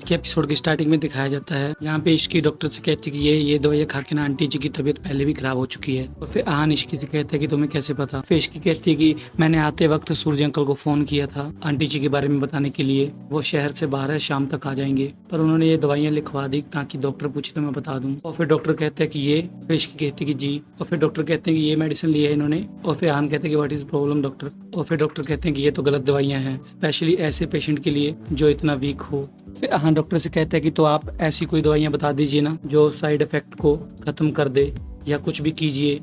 के एपिसोड की स्टार्टिंग में दिखाया जाता है यहाँ पे इश्की डॉक्टर से कहती है कि ये दवाइयाँ खा के ना आंटी जी की तबीयत पहले भी खराब हो चुकी है। और फिर आहान इश्की से कहता है कि तुम्हें कैसे पता। फिर इश्की कहती है कि मैंने आते वक्त सूर्य अंकल को फोन किया था आंटी जी के बारे में बताने के लिए, वो शहर से बाहर है, शाम तक आ जाएंगे, पर उन्होंने ये दवाइयाँ लिखवा दी ताकि डॉक्टर पूछे तो मैं बता दूं। और फिर डॉक्टर कहते हैं कि ये, फिर इश्की कहती है कि जी। और फिर डॉक्टर कहते हैं कि ये मेडिसिन ली है इन्होंने। और फिर आहान कहते हैं कि व्हाट इज प्रॉब्लम डॉक्टर। और फिर डॉक्टर कहते हैं कि ये तो गलत दवाइयाँ हैं, स्पेशली ऐसे पेशेंट के लिए जो इतना वीक हो। फिर आहान डॉक्टर से कहता है कि तो आप ऐसी कोई दवाइयाँ बता दीजिए ना जो साइड इफेक्ट को खत्म कर दे, या कुछ भी कीजिए,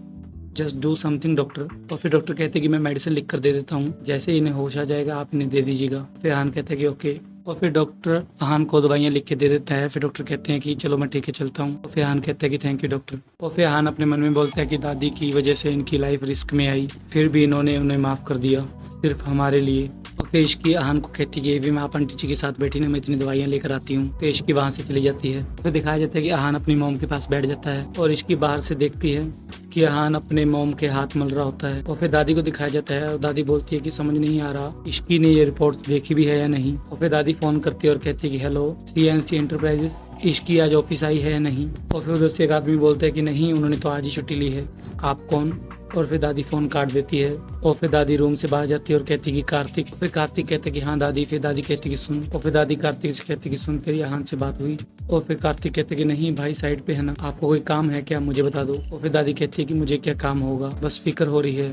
जस्ट डू समथिंग डॉक्टर। और फिर डॉक्टर कहते हैं कि मैं मेडिसिन लिख कर दे देता हूँ, जैसे इन्हें होश आ जाएगा आप इन्हें दे दीजिएगा। फिर आहान कहता है कि ओके। और फिर डॉक्टर आहान को दवाइयाँ लिख के दे देता है। फिर डॉक्टर कहते हैं कि चलो मैं ठीक है चलता हूँ। और फिर आहान कहता है कि थैंक यू डॉक्टर। और फिर आहान अपने मन में बोलता है कि दादी की वजह से इनकी लाइफ रिस्क में आई, फिर भी इन्होंने उन्हें माफ़ कर दिया सिर्फ हमारे लिए। और फिर इश्की आहान को कहती है कि मैं आप आंटी जी के साथ बैठी ना, मैं इतनी दवाइयाँ लेकर आती हूँ। फिर इश्की वहाँ से चली जाती है। फिर दिखाया जाता है कि आहान अपनी मोम के पास बैठ जाता है और इश्की बाहर से देखती है कि आहान अपने मोम के हाथ मल रहा होता है। और फिर दादी को दिखाया जाता है और दादी बोलती है कि समझ नहीं आ रहा इश्की ने ये रिपोर्ट्स देखी भी है या नहीं। और फिर दादी फोन करती है और कहती है कि हेलो CNC एंटरप्राइजेस, इश्की आज ऑफिस आई है या नहीं। और फिर उधर से एक आदमी बोलता है कि नहीं, उन्होंने तो आज ही छुट्टी ली है, आप कौन। और फिर दादी फोन काट देती है। और फिर दादी रूम से बाहर जाती है और कहती है कि कार्तिक। फिर कार्तिक कहते कि हाँ दादी। फिर दादी कहती कि सुन। और फिर दादी कार्तिक से कहती कि सुन, तेरी आहान से बात हुई। और फिर कार्तिक कहते कि नहीं भाई, साइड पे है ना, आपको कोई काम है क्या, मुझे बता दो। और फिर दादी कहती है कि मुझे क्या काम होगा, बस फिक्र हो रही है,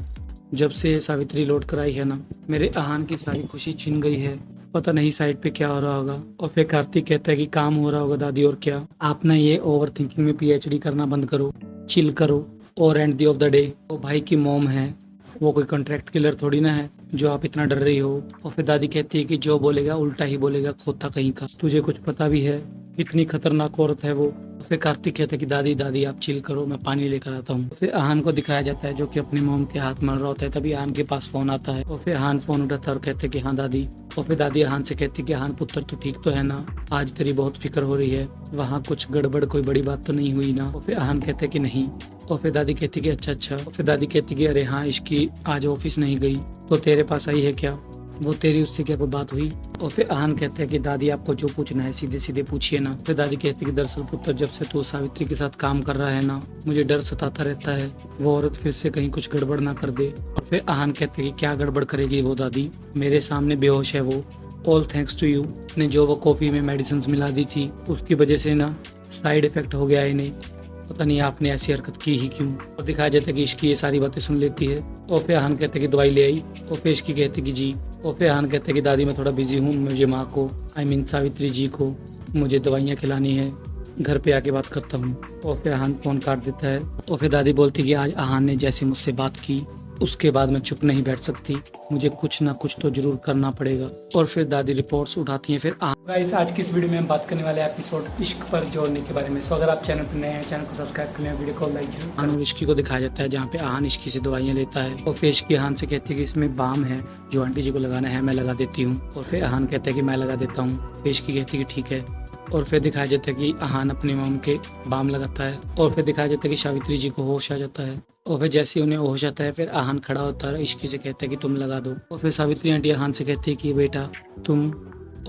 जब से सावित्री लौट कर आई है ना, मेरे आहान की सारी खुशी छिन गई है, पता नहीं साइड पे क्या हो रहा होगा। और फिर कार्तिक कहता है कि काम हो रहा होगा दादी, और क्या, आप ना ये ओवर थिंकिंग में PhD करना बंद करो, चिल करो। और and the of the day वो भाई की मॉम है, वो कोई कॉन्ट्रैक्ट किलर थोड़ी ना है जो आप इतना डर रही हो। और फिर दादी कहती है कि जो बोलेगा उल्टा ही बोलेगा, खोता कहीं का, तुझे कुछ पता भी है कितनी खतरनाक औरत है वो। फिर कार्तिक कहता है कि दादी दादी आप चिल करो, मैं पानी लेकर आता हूँ। फिर आहान को दिखाया जाता है जो कि अपनी मोम के हाथ मल रहा होता है। तभी आहान के पास फोन आता है और फिर आहान फोन उठाता है और कहते हैं कि हाँ दादी। और फिर दादी आहान से कहती है कि आहान पुत्र तू ठीक तो है ना, आज तेरी बहुत फिक्र हो रही है, वहाँ कुछ गड़बड़ कोई बड़ी बात तो नहीं हुई ना। और फिर आहान कहते हैं कि नहीं। और फिर दादी कहती कि अच्छा। और फिर दादी कहती कि अरे हाँ, इसकी आज ऑफिस नहीं गई तो तेरे पास आई है क्या, वो तेरी उससे क्या कोई बात हुई। और फिर आहान कहते हैं कि दादी आपको जो पूछना है सीधे सीधे पूछिए ना। फिर दादी कहती है कि दरअसल पुत्र, जब से तू सावित्री के साथ काम कर रहा है ना, मुझे डर सताता रहता है वो औरत फिर से कहीं कुछ गड़बड़ ना कर दे। और फिर आहान कहते हैं कि क्या गड़बड़ करेगी वो दादी, मेरे सामने बेहोश है वो, ऑल थैंक्स टू यू ने जो वो कॉफी में मेडिसिन मिला दी थी उसकी वजह से ना साइड इफेक्ट हो गया इन्हें, पता नहीं आपने ऐसी हरकत की ही क्यों। और दिखाया जाता है कि इश्की ये सारी बातें सुन लेती है। और फिर आहान कहते हैं कि दवाई ले आई। और फिर इश्की कहती कि जी। और फिर आहान कहते हैं कि दादी मैं थोड़ा बिजी हूँ, मुझे माँ को सावित्री जी को मुझे दवाइयाँ खिलानी है, घर पे आके बात करता हूँ। और फिर आहान फोन काट देता है। और फिर दादी बोलती कि आज आहान ने जैसे मुझसे बात की उसके बाद मैं चुप नहीं बैठ सकती, मुझे कुछ ना कुछ तो जरूर करना पड़ेगा। और फिर दादी रिपोर्ट्स उठाती हैं। फिर गाइस आज की इस वीडियो में हम बात करने वाले एपिसोड इश्क पर जोड़ने के बारे में। सो अगर आप चैनल पर नए हैं, चैनल को सब्सक्राइब कर लें, वीडियो को लाइक जरूर। आहान और इश्की को दिखाया जाता है जहाँ पे आहान इश्की से दवाइयाँ लेता है। और फिर इश्की आहान से कहती है कि इसमें बाम है जो आंटी जी को लगाना है, मैं लगा देती हूँ। और फिर आहान कहता है कि मैं लगा देता हूँ। फिर इश्की कहती है कि ठीक है। और फिर दिखाया जाता है कि आहान अपनी मॉम के बाम लगाता है। और फिर दिखाया जाता है कि सावित्री जी को होश आ जाता है। और फिर जैसे उन्हें होश आता है फिर आहान खड़ा होता है, इश्की से कहता है कि तुम लगा दो। और फिर सावित्री आंटी आहान से कहती है कि बेटा तुम।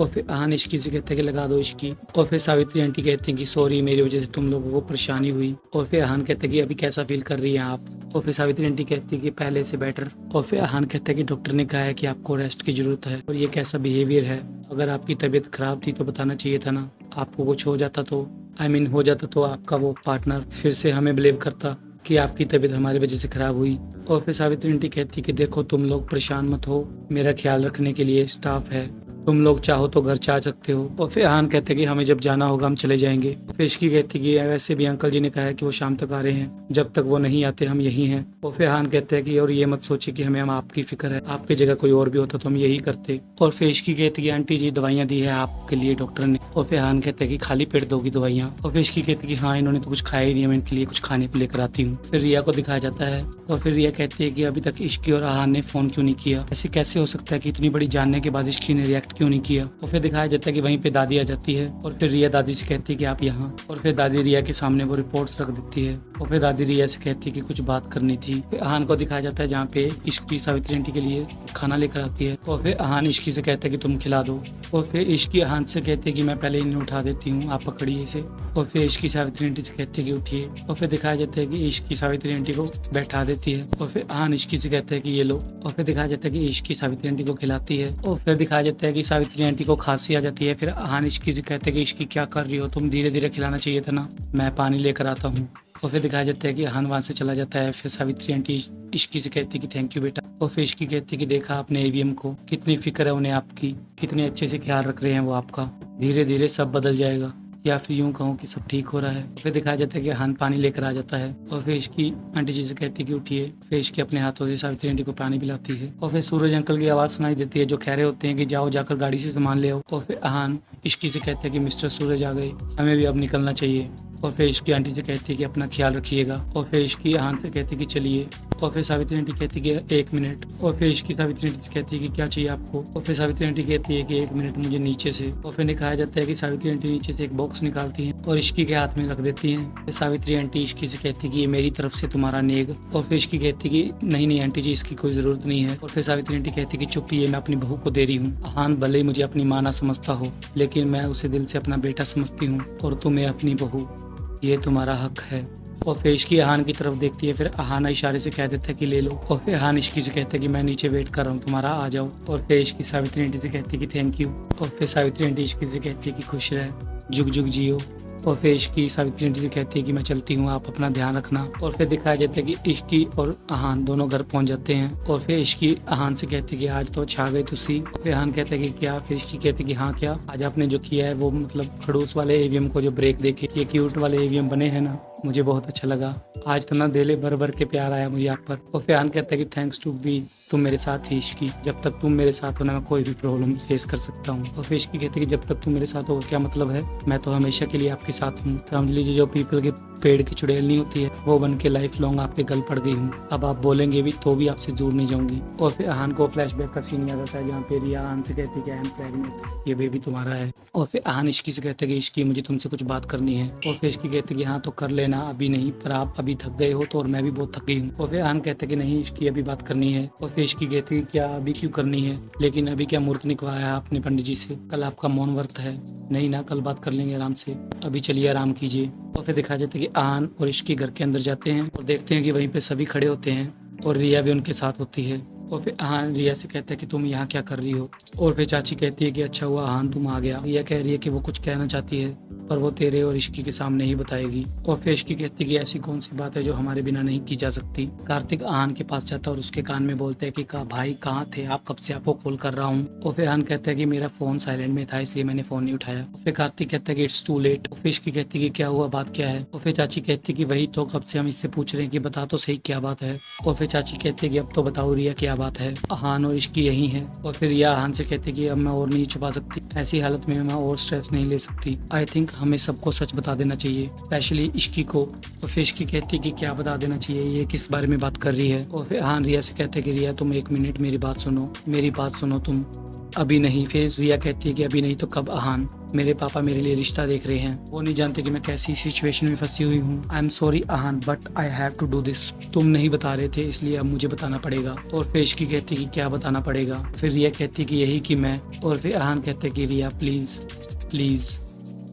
और फिर आहान इश्की से कहता है कि लगा दो इश्की। और फिर सावित्री आंटी कहती हैं कि सॉरी, मेरी वजह से तुम लोगों को परेशानी हुई। और फिर आहान कहते हैं कि अभी कैसा फील कर रही हैं आप। और फिर सावित्री आंटी कहती है कि पहले से बेटर। और फिर आहान कहता है कि डॉक्टर ने कहा है कि आपको रेस्ट की जरूरत है, और ये कैसा बिहेवियर है, अगर आपकी तबीयत खराब थी तो बताना चाहिए था ना, आपको कुछ हो जाता तो हो जाता तो आपका वो पार्टनर फिर से हमें बिलीव करता कि आपकी तबीयत हमारी वजह से खराब हुई। और फिर सावित्री आंटी कहती कि देखो तुम लोग परेशान मत हो, मेरा ख्याल रखने के लिए स्टाफ है, तुम लोग चाहो तो घर जा सकते हो। और फिर आहान कहते हैं कि हमें जब जाना होगा हम चले जाएंगे। फिर इश्की कहती कि वैसे भी अंकल जी ने कहा है कि वो शाम तक आ रहे हैं, जब तक वो नहीं आते हम यहीं हैं। और फिर आहान कहते हैं कि और ये मत सोचिए कि हमें हम आपकी फिक्र है, आपकी जगह कोई और भी होता तो हम यही करते। और फिर इश्की कहती है आंटी जी दवाइयाँ दी है आपके लिए डॉक्टर ने। और फिर आहान कहते हैं कि खाली पेट दोगी दवाइयाँ। और फिर इश्की कहती है कि हाँ इन्होंने तो कुछ खाया ही नहीं, मैं इनके लिए कुछ खाने को लेकर आती हूँ। फिर रिया को दिखाया जाता है और फिर रिया कहती है कि अभी तक इश्की और आहान ने फोन क्यों नहीं किया, ऐसे कैसे हो सकता है कि इतनी बड़ी जानने के बाद इश्की ने रिएक्ट क्यों नहीं किया। और फिर दिखाया जाता है कि वहीं पे दादी आ जाती है और फिर रिया दादी से कहती है कि आप यहाँ, और फिर दादी रिया के सामने वो रिपोर्ट्स रख देती है और फिर दादी रिया से कहती है कि कुछ बात करनी थी। फिर अहान को दिखाया जाता है जहाँ पे इश्की सावित्री आंटी के लिए खाना लेकर आती है और फिर अहान इश्की से कहता है कि तुम खिला दो। और फिर इश्की अहान से कहती है कि मैं पहले इन्हें उठा देती हूँ, आप पकड़िए इसे। और फिर इश्की सावित्री आंटी से कहती है कि उठिए। और फिर दिखाया जाता है कि इश्की सावित्री आंटी को बैठा देती है और फिर अहान इश्की से कहता है कि ये लो। और फिर दिखाया जाता है कि इश्की सावित्री आंटी को खिलाती है और फिर दिखाया जाता है कि सावित्री आंटी को खांसी आ जाती है। फिर अहान इश्की से कहते हैं कि इश्की क्या कर रही हो, तुम धीरे धीरे खिलाना चाहिए था ना, मैं पानी लेकर आता हूँ। और फिर दिखाया जाता है कि अहान वहाँ से चला जाता है। फिर सावित्री आंटी इश्की से कहती है कि थैंक यू बेटा। और फिर इश्की कहती है कि देखा आपने एवीएम को, कितनी फिक्र है उन्हें आपकी, कितने अच्छे से ख्याल रख रहे हैं वो आपका, धीरे धीरे सब बदल जाएगा, या फिर यूं कहूँ कि सब ठीक हो रहा है। फिर दिखाया जाता है कि अहान पानी लेकर आ जाता है और फिर इसकी आंटी जी से कहती है कि उठिए। फिर इसके अपने हाथों से सावित्री आंटी को पानी पिलाती है और फिर सूरज अंकल की आवाज़ सुनाई देती है जो कह रहे होते हैं कि जाओ जाकर गाड़ी से सामान ले आओ। और फिर अहान इश्की से कहते हैं कि मिस्टर सूरज आ गए, हमें भी अब निकलना चाहिए। और फिर इसकी आंटी से कहती है कि अपना ख्याल रखिएगा। और फिर इसकी अहान से कहती है कि चलिए। और फिर सावित्री आंटी कहती है कि 1 मिनट। और फिर इसकी सावित्री आंटी से कहती है कि क्या चाहिए आपको। और फिर सावित्री आंटी कहती है कि 1 मिनट मुझे नीचे से। और फिर दिखाया जाता है कि सावित्री आंटी नीचे से एक बॉक्स निकालती है और इश्की के हाथ में रख देती हैं। फिर सावित्री आंटी इश्की से कहती है कि ये मेरी तरफ से तुम्हारा नेग। और फिर इश्की कहती है कि नहीं नहीं आंटी जी, इसकी कोई जरूरत नहीं है। और फिर सावित्री आंटी कहती है कि चुप, ये मैं अपनी बहू को दे रही हूँ। अहान भले ही मुझे अपनी माँ ना समझता हो, लेकिन मैं उसे दिल से अपना बेटा समझती हूँ और तुम्हें अपनी बहू, ये तुम्हारा हक है। और फिर इश्की अहान की तरफ देखती है। फिर अहान इशारे से कह देता है कि ले लो। और फिर अहान इश्की से कहता है कि मैं नीचे वेट कर रहा हूँ, तुम्हारा आ जाओ। और फिर इश्की सावित्री आंटी से कहती है कि थैंक यू। और फिर सावित्री आंटी इश्की से कहती है कि खुश रहे, जुग जुग जियो। और फिर इश्की सावित्री आंटी से कहती है कि मैं चलती हूँ, आप अपना ध्यान रखना। और फिर दिखाया जाता है कि इश्की और अहान दोनों घर पहुंच जाते हैं। और फिर इश्की अहान से कहती है कि आज तो छा गए तुसी। फिर अहान कहता है कि क्या। फिर इश्की कहती है कि हाँ क्या, आज आपने जो किया है वो मतलब खड़ूस वाले एवीएम को जो ब्रेक देके ये क्यूट वाले एवीएम बने हैं ना, मुझे बहुत अच्छा लगा। आज तो ना दिले भर भर के प्यार आया मुझे आप पर। और फिर अहान कहता है कि थैंक्स टू बी, तुम मेरे साथ ही इश्की, जब तक तुम मेरे साथ हो ना मैं कोई भी प्रॉब्लम फेस कर सकता हूँ। और फिर इश्की कहती है कि जब तक तुम मेरे साथ हो क्या मतलब है, मैं तो हमेशा के लिए आपके साथ हूँ। समझ लीजिए जो पीपल के पेड़ की चुड़ैल नहीं होती है, वो बन के लाइफ लॉन्ग आपके गल पड़ गई हूँ। अब आप बोलेंगे भी तो भी आपसे दूर नहीं जाऊंगी। और फिर अहान को फ्लैशबैक का सीन याद आता है जहाँ पे रिया अहान से कहती है कि आई एम प्रेग्नेंट, ये बेबी तुम्हारा है। और फिर अहान इश्की से कहते हैं कि इश्की मुझे तुमसे कुछ बात करनी है। और फिर इश्की कहती है कि हाँ तो कर लेना, अभी नहीं, पर आप अभी थक गए हो तो, और मैं भी बहुत थक गई हूँ। और फिर अहान कहते हैं कि नहीं इश्की अभी बात करनी है। और फिर इश्की कहती है क्या अभी क्यों करनी है, लेकिन अभी क्या मूर्ख निकलवाया आपने पंडित जी से, कल आपका मौन व्रत है। नहीं ना, कल बात कर लेंगे आराम से, अभी चलिए आराम कीजिए। और फिर दिखाया जाता है कि अहान और इश्की घर के अंदर जाते हैं और देखते हैं कि वहीं पे सभी खड़े होते हैं और रिया भी उनके साथ होती है। और फिर अहान रिया से कहता है कि तुम यहाँ क्या कर रही हो। और फिर चाची कहती है कि अच्छा हुआ अहान तुम आ गया। रिया कह रही है कि वो कुछ कहना चाहती है पर वो तेरे और इश्की के सामने ही बताएगी। और फिर इश्की कहती है कि ऐसी कौन सी बात है जो हमारे बिना नहीं की जा सकती। कार्तिक अहान के पास जाता है और उसके कान में बोलते हैं कि भाई कहाँ थे आप, कब से आपको कॉल कर रहा हूँ। और फिर अहान कहता है कि मेरा फोन साइलेंट में था इसलिए मैंने फोन नहीं उठाया। और फिर कार्तिक कहता है कि इट्स टू लेट। और फिर इश्की कहती है कि क्या हुआ, बात क्या है। और फिर चाची कहती है कि वही तो कब से हम इससे पूछ रहे हैं कि बता तो सही क्या बात है। और फिर चाची कहती है कि अब तो बताओ रिया क्या बात है, अहान और इश्की यही है। और फिर रिया अहान से कहती है कि अब मैं और नहीं छुपा सकती, ऐसी हालत में मैं और स्ट्रेस नहीं ले सकती। आई थिंक हमें सबको सच बता देना चाहिए, स्पेशली इश्की को। और फिर इश्की कहती है कि क्या बता देना चाहिए, ये किस बारे में बात कर रही है। और फिर अहान रिया से कहते हैं कि रिया तुम 1 मिनट मेरी बात सुनो, मेरी बात सुनो तुम, अभी नहीं। फिर रिया कहती है कि अभी नहीं तो कब अहान, मेरे पापा मेरे लिए रिश्ता देख रहे हैं, वो नहीं जानते कि मैं कैसी सिचुएशन में फंसी हुई हूँ। I am sorry Ahaan but I have to do this, तुम नहीं बता रहे थे इसलिए अब मुझे बताना पड़ेगा। और फिर इश्की कहती है कि क्या बताना पड़ेगा। फिर रिया कहती है कि यही कि मैं। और फिर अहान कहते हैं कि रिया प्लीज प्लीज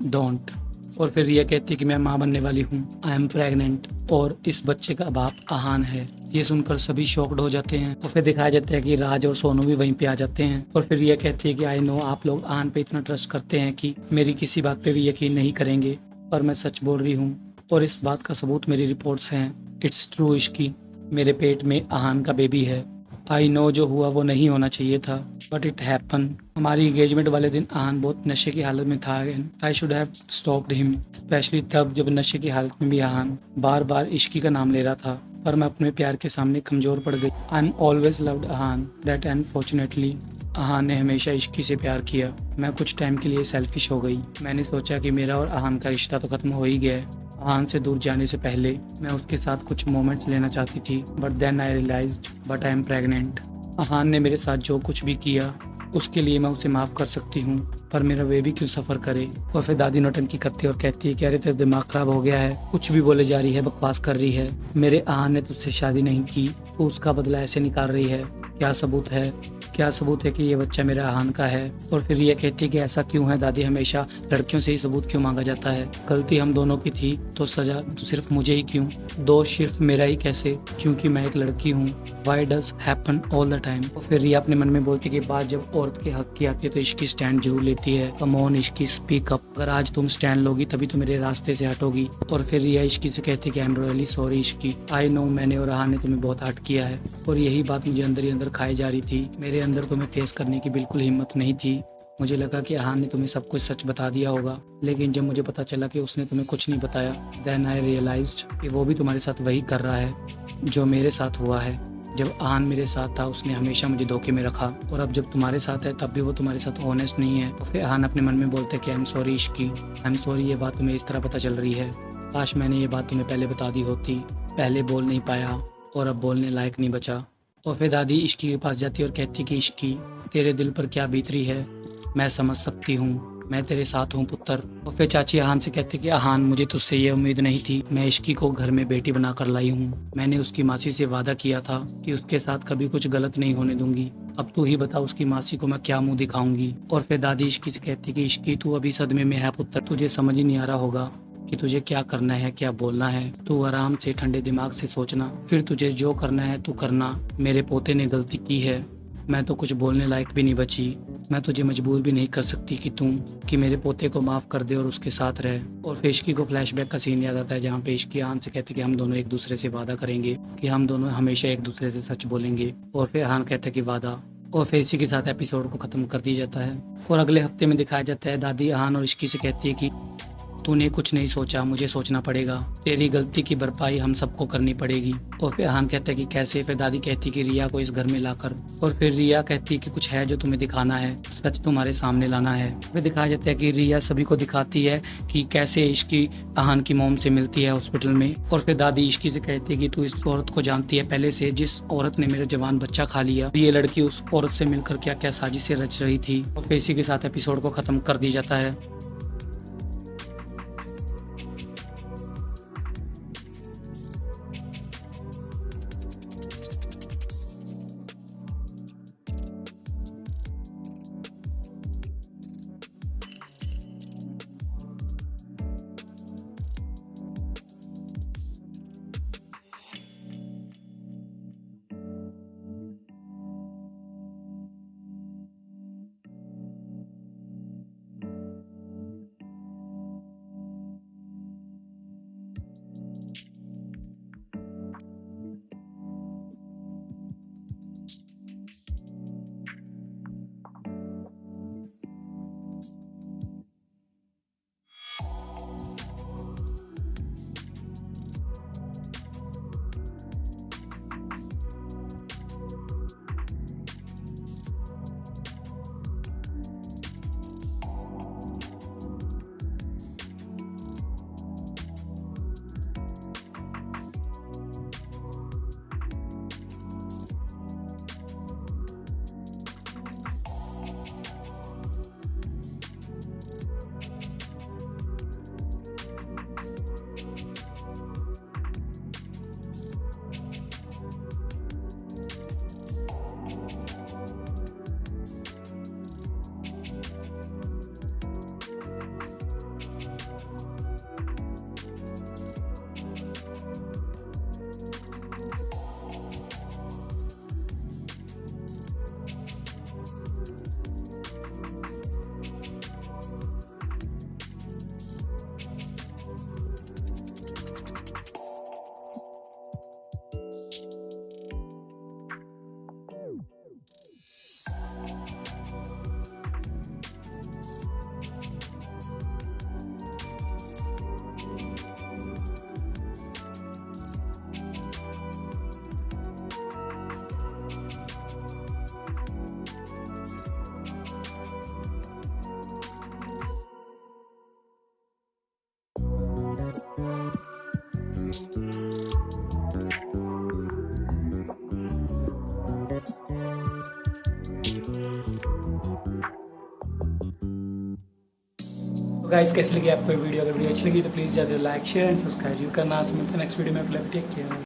डोंट। और फिर रिया कहती है कि मैं माँ बनने वाली हूँ, आई एम प्रेग्नेंट और इस बच्चे का बाप अहान है। ये सुनकर सभी शॉक्ड हो जाते हैं। और फिर दिखाया जाता है कि राज और सोनू भी वहीं पे आ जाते हैं। और फिर रिया कहती है कि आई नो आप लोग अहान पे इतना ट्रस्ट करते हैं कि मेरी किसी बात पे भी यकीन नहीं करेंगे, पर मैं सच बोल रही हूँ और इस बात का सबूत मेरी रिपोर्ट्स हैं। इट्स ट्रू इश्की, मेरे पेट में अहान का बेबी है। आई नो जो हुआ वो नहीं होना चाहिए था बट इट हैपन। हमारी एंगेजमेंट वाले दिन अहान बहुत नशे की हालत में था and I should have stopped him, specially तब जब नशे की हालत में भी अहान बार बार इश्की का नाम ले रहा था, पर मैं अपने प्यार के सामने कमजोर पड़ गई। I am always loved Ahan that unfortunately Ahan ने हमेशा इश्की से प्यार किया। मैं कुछ टाइम के लिए सेल्फिश हो गई। मैंने सोचा कि मेरा और अहान का रिश्ता तो खत्म हो ही गया है। अहान से दूर जाने से पहले मैं उसके साथ कुछ मोमेंट्स लेना चाहती थी but then I realised but I am pregnant. Ahan ने मेरे साथ जो कुछ भी किया उसके लिए मैं उसे माफ़ कर सकती हूँ, पर मेरा वे भी क्यों सफ़र करे। और फिर दादी नौटंकी करती है और कहती है कि अरे तेरा दिमाग ख़राब हो गया है, कुछ भी बोले जा रही है, बकवास कर रही है। मेरे आहान ने तुझसे शादी नहीं की, तो उसका बदला ऐसे निकाल रही है। क्या सबूत है? क्या सबूत है कि ये बच्चा मेरे आहान का है? और फिर ये कहती है कि ऐसा क्यों है दादी, हमेशा लड़कियों से ही सबूत क्यों मांगा जाता है? गलती हम दोनों की थी, तो सजा तो सिर्फ मुझे ही क्यों? दोष सिर्फ मेरा ही कैसे? क्योंकि मैं एक लड़की हूँ। Why does happen all the time? और फिर रिया अपने मन में बोलती कि बात जब औरत के हक की आती है तो इश्की स्टैंड जरूर लेती है। Come on Ishki, speak up. अगर आज तुम स्टैंड लोगी तभी तो मेरे रास्ते से हटोगी। और फिर रिया इश्की से कहती कि I am really sorry Ishki, I know मैंने और आहान ने तुम्हें बहुत हर्ट किया है, और यही बात मुझे अंदर ही अंदर खाई जा रही थी। मेरे अंदर तुम्हें फेस करने की बिल्कुल हिम्मत नहीं थी। मुझे लगा कि आहान ने तुम्हें सब कुछ सच बता दिया होगा, लेकिन जब मुझे पता चला कि उसने तुम्हें कुछ नहीं बताया, देन आई रियलाइज्ड कि वो भी तुम्हारे साथ वही कर रहा है जो मेरे साथ हुआ है। जब आहान मेरे साथ था उसने हमेशा मुझे धोखे में रखा, और अब जब तुम्हारे साथ है तब भी वो तुम्हारे साथ ऑनेस्ट नहीं है। और फिर आहान अपने मन में बोलते कि आई am sorry Ishki, I am sorry ये बात तुम्हें इस तरह पता चल रही है। काश मैंने ये बात तुम्हें पहले बता दी होती, पहले बोल नहीं पाया और अब बोलने लायक नहीं बचा। और फिर दादी इश्की के पास जाती और कहती कि इश्की, तेरे दिल पर क्या बीत रही है, मैं समझ सकती हूँ, मैं तेरे साथ हूँ पुत्र। और फिर चाची आहान से कहती कि आहान, मुझे तुझसे ये उम्मीद नहीं थी, मैं इश्की को घर में बेटी बनाकर लाई हूँ। मैंने उसकी मासी से वादा किया था कि उसके साथ कभी कुछ गलत नहीं होने दूंगी। अब तू ही बता उसकी मासी को मैं क्या मुंह दिखाऊंगी। और फिर दादी इश्की से कहती कि इश्की, तू अभी सदमे में है पुत्र, तुझे समझ ही नहीं आ रहा होगा कि तुझे क्या करना है, क्या बोलना है। तू आराम से ठंडे दिमाग से सोचना, फिर तुझे जो करना है तू करना। मेरे पोते ने गलती की है, मैं तो कुछ बोलने लायक भी नहीं बची। मैं तुझे मजबूर भी नहीं कर सकती कि मेरे पोते को माफ़ कर दे और उसके साथ रहे। और फिर इश्की को फ्लैशबैक का सीन याद आता है जहाँ पे इश्की आहान से कहते कि हम दोनों एक दूसरे से वादा करेंगे कि हम दोनों हमेशा एक दूसरे से सच बोलेंगे। और फिर आहान कहता है कि वादा। और फिर इसी के साथ एपिसोड को ख़त्म कर दिया जाता है। और अगले हफ्ते में दिखाया जाता है दादी आहान और इश्की से कहती है कि तूने कुछ नहीं सोचा, मुझे सोचना पड़ेगा, तेरी गलती की भरपाई हम सबको करनी पड़ेगी। और फिर आहान कहता है कि कैसे? फिर दादी कहती कि रिया को इस घर में लाकर। और फिर रिया कहती कि कुछ है जो तुम्हें दिखाना है, सच तुम्हारे सामने लाना है। फिर दिखाया जाता है कि रिया सभी को दिखाती है कि कैसे इश्की आहान की मोम से मिलती है हॉस्पिटल में। और फिर दादी इश्की से कहती है कि तू इस औरत को जानती है पहले से, जिस औरत ने मेरा जवान बच्चा खा लिया। ये लड़की उस औरत से मिलकर क्या क्या साजिशें रच रही थी। और फिर इसी के साथ एपिसोड को खत्म कर दिया जाता है। गाइस कैसी लगी आपको वीडियो? अगर वीडियो अच्छी लगी तो प्लीज़ ज़्यादा लाइक शेयर एंड सब्सक्राइब करना। नेक्स्ट वीडियो में टेक केयर।